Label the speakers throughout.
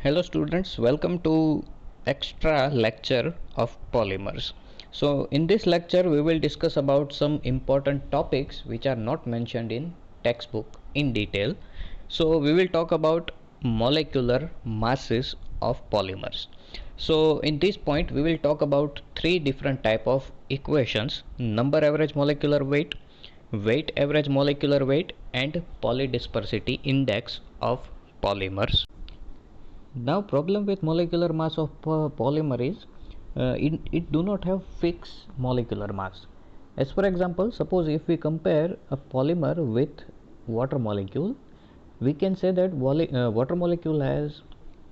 Speaker 1: Hello students, welcome to extra lecture of polymers. So in this lecture we will discuss about some important topics which are not mentioned in textbook in detail. So we will talk about molecular masses of polymers. So in this point we will talk about three different type of equations: number average molecular weight, weight average molecular weight, and polydispersity index of polymers. Now problem with molecular mass of polymer is it do not have fixed molecular mass. As for example, suppose if we compare a polymer with water molecule, we can say that water molecule has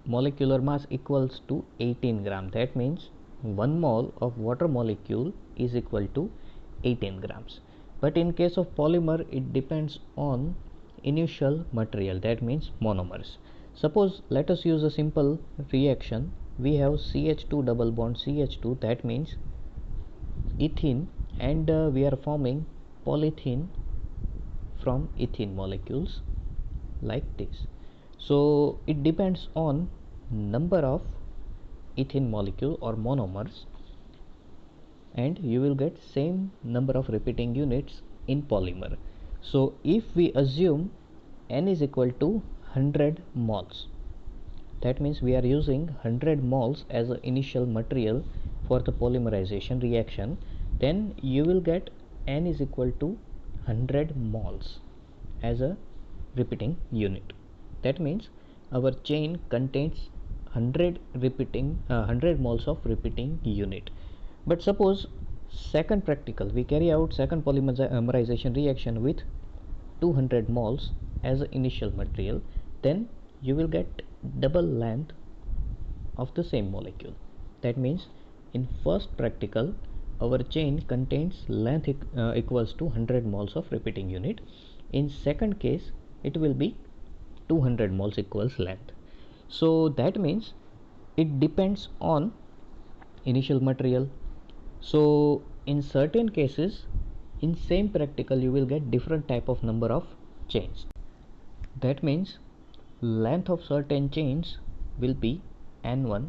Speaker 1: molecular mass equals to 18 gram. That means 1 mole of water molecule is equal to 18 grams. But in case of polymer, it depends on initial material, that means monomers. Suppose let us use a simple reaction. We have CH2 double bond CH2, that means ethene, and we are forming polythene from ethene molecules like this. So it depends on number of ethene molecule or monomers, and you will get same number of repeating units in polymer. So if we assume n is equal to 100 moles, that means we are using 100 moles as an initial material for the polymerization reaction, then you will get n is equal to 100 moles as a repeating unit. That means our chain contains 100 moles of repeating unit. But suppose second practical, we carry out second polymerization reaction with 200 moles as an initial material, then you will get double length of the same molecule. That means in first practical our chain contains length equals to 100 moles of repeating unit. In second case it will be 200 moles equals length. So that means it depends on initial material. So in certain cases in same practical you will get different type of number of chains. That means length of certain chains will be n1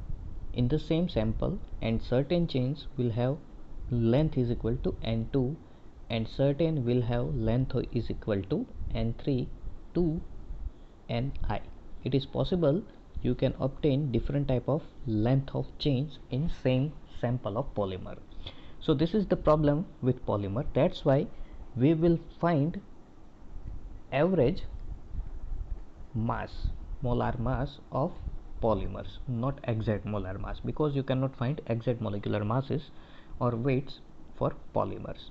Speaker 1: in the same sample, and certain chains will have length is equal to n2, and certain will have length is equal to n3 to ni. It is possible you can obtain different type of length of chains in same sample of polymer. So this is the problem with polymer. That's why we will find average mass, molar mass of polymers, not exact molar mass, because you cannot find exact molecular masses or weights for polymers.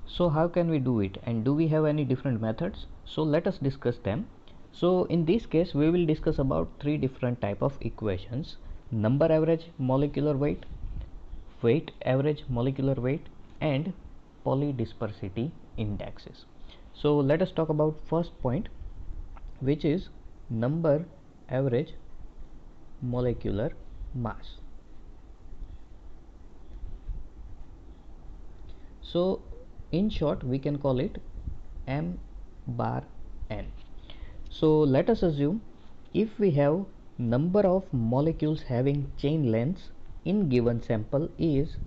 Speaker 1: So how can we do it, and do we have any different methods? So let us discuss them. So in this case we will discuss about three different type of equations: number average molecular weight, weight average molecular weight, and polydispersity indexes. So let us talk about first point, which is number average molecular mass. So in short we can call it m bar n. So let us assume if we have number of molecules having chain lengths in given sample is,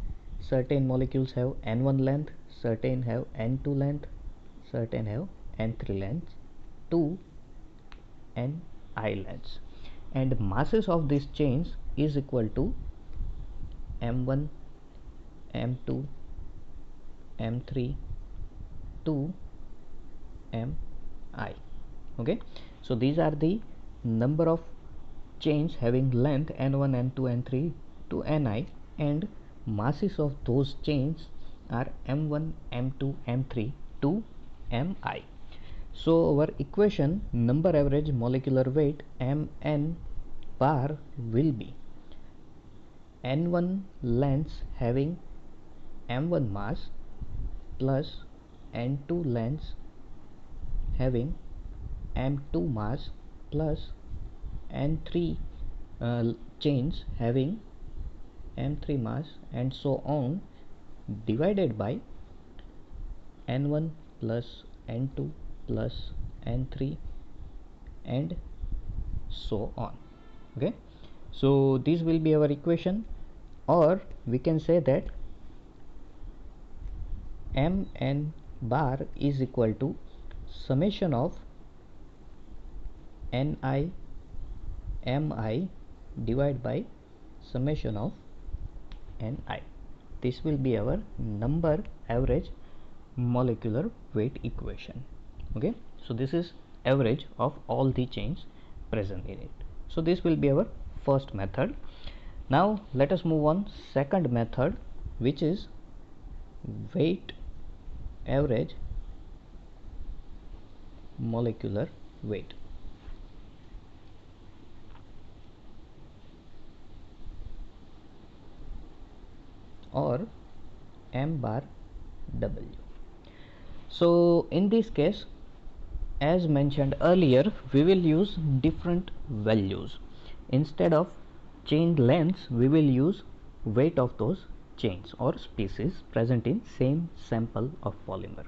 Speaker 1: certain molecules have n1 length, certain have n2 length, certain have n3 length, to ni lengths, and masses of these chains is equal to m1, m2, m3 to mi. Okay, so these are the number of chains having length n1, n2, n3 to ni, and masses of those chains are m1, m2, m3 to mi. So our equation number average molecular weight mn bar will be n1 lengths having m1 mass plus n2 lengths having m2 mass plus n3 chains having m3 mass, and so on, divided by n1 plus n2 plus n3 and so on. Okay, so this will be our equation, or we can say that mn bar is equal to summation of ni mi divided by summation of ni. This will be our number average molecular weight equation. Okay, so this is average of all the chains present in it. So this will be our first method. Now let us move on second method, which is weight average molecular weight, or m bar w. So in this case, as mentioned earlier, we will use different values. Instead of chain lengths, we will use weight of those chains or species present in same sample of polymer.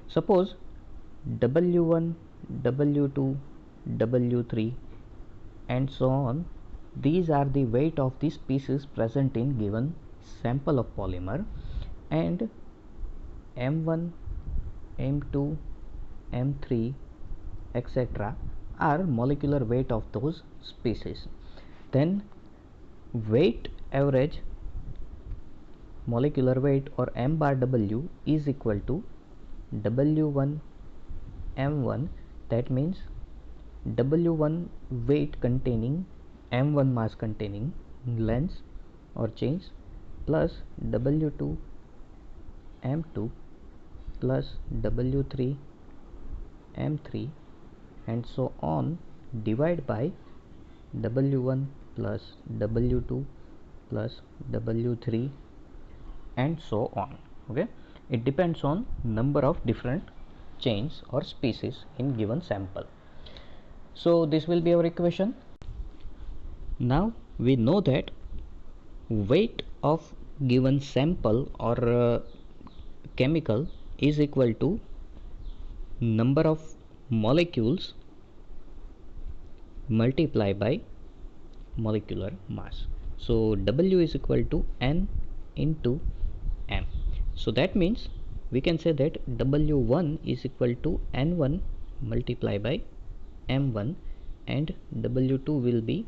Speaker 1: Suppose W1, W2, W3 and so on, these are the weight of the species present in given sample of polymer, and M1, M2, M3 etc. are molecular weight of those species. Then weight average molecular weight, or m bar w, is equal to W1 M1. That means W1 weight containing M1 mass containing lengths or chains plus W2 M2 plus W3 M3 and so on, divide by W1 plus W2 plus W3 and so on. Okay, it depends on number of different chains or species in given sample. So this will be our equation. Now we know that weight of given sample or chemical is equal to number of molecules multiply by molecular mass. So W is equal to N into M. So that means we can say that W1 is equal to N1 multiply by M1, and W2 will be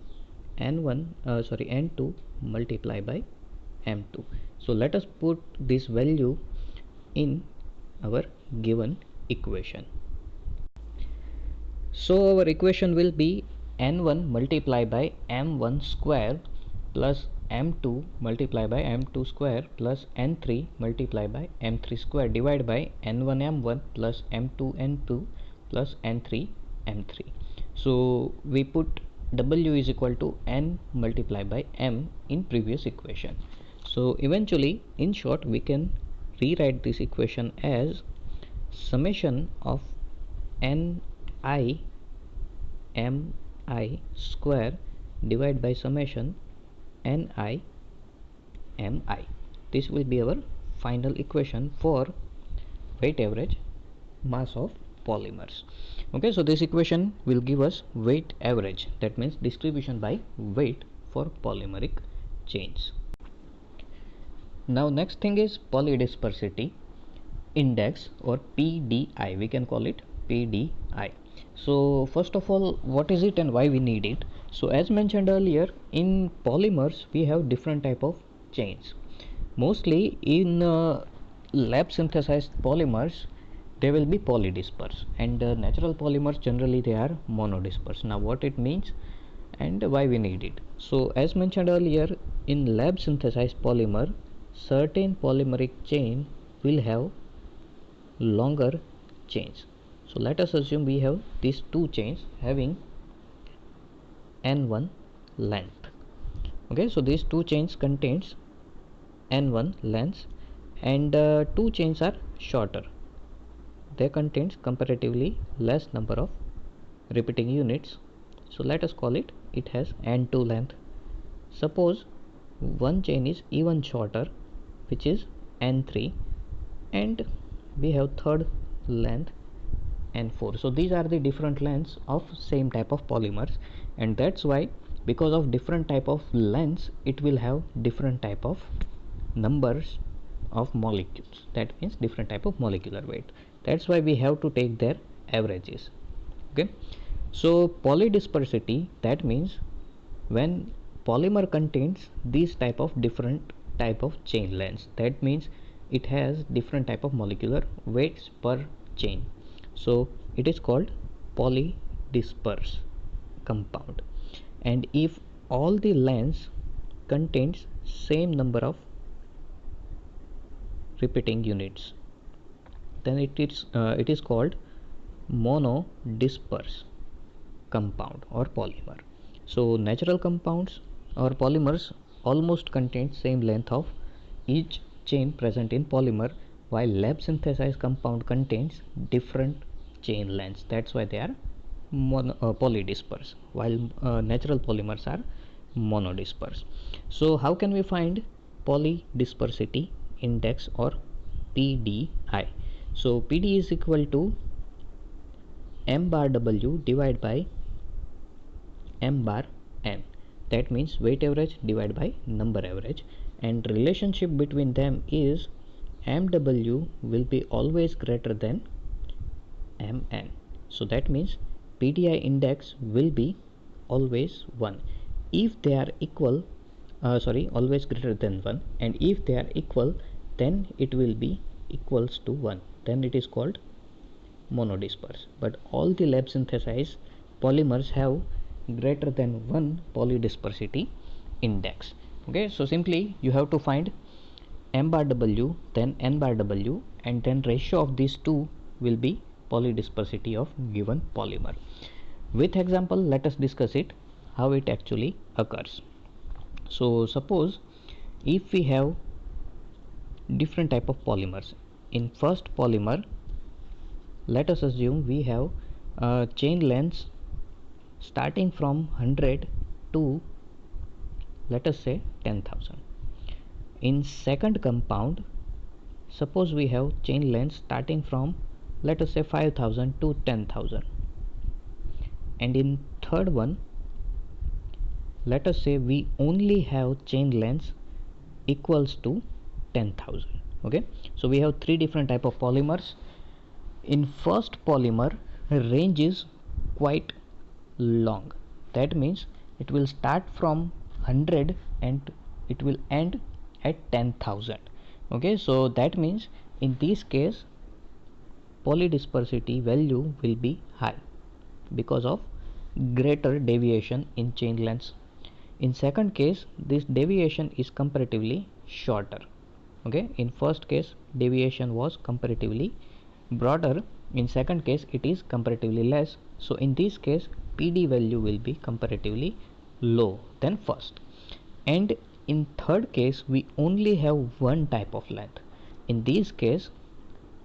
Speaker 1: N2 multiply by M2. So let us put this value in our given equation. So our equation will be N1 multiply by M1 square plus M2 multiply by M2 square plus N3 multiply by M3 square divided by N1 M1 plus M2 N2 plus N3 M3. So we put W is equal to N multiply by M in previous equation. So eventually, in short, we can rewrite this equation as summation of N I m I square divided by summation N I m I. This will be our final equation for weight average mass of polymers. Okay, so this equation will give us weight average, that means distribution by weight for polymeric chains. Now next thing is polydispersity index, or PDI, we can call it PDI. So first of all, what is it and why we need it? So as mentioned earlier, in polymers we have different type of chains. Mostly in lab synthesized polymers they will be polydisperse, and natural polymers generally they are monodisperse. Now what it means and why we need it? So as mentioned earlier, in lab synthesized polymer, certain polymeric chain will have longer chains. So let us assume we have these two chains having n1 length. Okay, so these two chains contains n1 lengths, and two chains are shorter. They contains comparatively less number of repeating units. So let us call it has n2 length. Suppose one chain is even shorter, which is n3, and we have third length N4. So these are the different lengths of same type of polymers, and that's why because of different type of lengths it will have different type of numbers of molecules, that means different type of molecular weight. That's why we have to take their averages. Okay, so polydispersity, that means when polymer contains these type of different type of chain lengths, that means it has different type of molecular weights per chain, so it is called polydisperse compound. And if all the lengths contains same number of repeating units, then it is called monodisperse compound or polymer. So natural compounds or polymers almost contain same length of each chain present in polymer, while lab synthesized compound contains different chain lengths. That's why they are polydisperse, while natural polymers are monodisperse. So how can we find polydispersity index or PDI? So PD is equal to m bar W divided by m bar n, that means weight average divided by number average, and relationship between them is mw will be always greater than mn. So that means PDI index will be always 1 if they are equal, always greater than 1, and if they are equal then it will be equals to 1, then it is called monodisperse. But all the lab synthesized polymers have greater than 1 polydispersity index. Okay, so simply you have to find m bar W, then n bar W, and then ratio of these two will be polydispersity of given polymer. With example, let us discuss it how it actually occurs. So suppose if we have different type of polymers, in first polymer let us assume we have chain lengths starting from 100 to, let us say, 10,000. In second compound, suppose we have chain lengths starting from, let us say, 5,000 to 10,000. And in third one, let us say we only have chain lengths equals to 10,000. Okay, so we have three different type of polymers. In first polymer, range is quite long, that means it will start from 100 and it will end at 10,000. Okay, so that means in this case polydispersity value will be high because of greater deviation in chain lengths. In second case, this deviation is comparatively shorter. Okay, in first case deviation was comparatively broader, in second case it is comparatively less, so in this case PD value will be comparatively low than first. And in third case we only have one type of length, in this case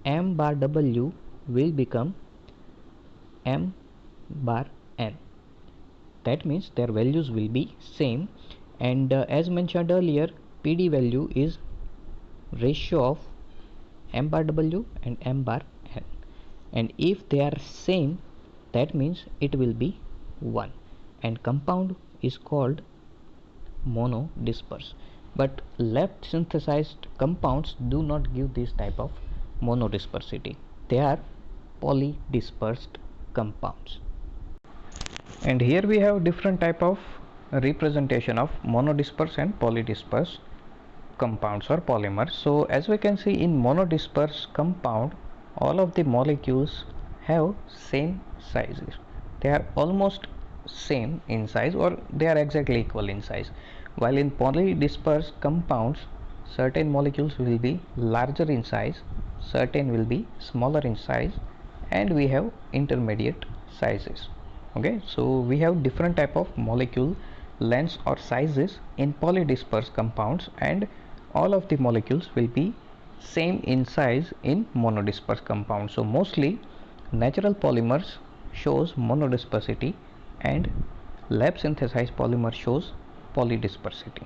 Speaker 1: m bar W will become m bar n, that means their values will be same. And as mentioned earlier, PD value is ratio of m bar W and m bar n, and if they are same that means it will be 1, and compound is called monodisperse. But lab synthesized compounds do not give this type of monodispersity, they are polydispersed compounds. And here we have different type of representation of monodisperse and polydisperse compounds or polymers. So as we can see, in monodisperse compound all of the molecules have same sizes, they are almost same in size or they are exactly equal in size, while in polydisperse compounds certain molecules will be larger in size, certain will be smaller in size, and we have intermediate sizes. Okay, so we have different type of molecule lengths or sizes in polydisperse compounds, and all of the molecules will be same in size in monodisperse compounds. So mostly natural polymers shows monodispersity and lab synthesized polymer shows polydispersity.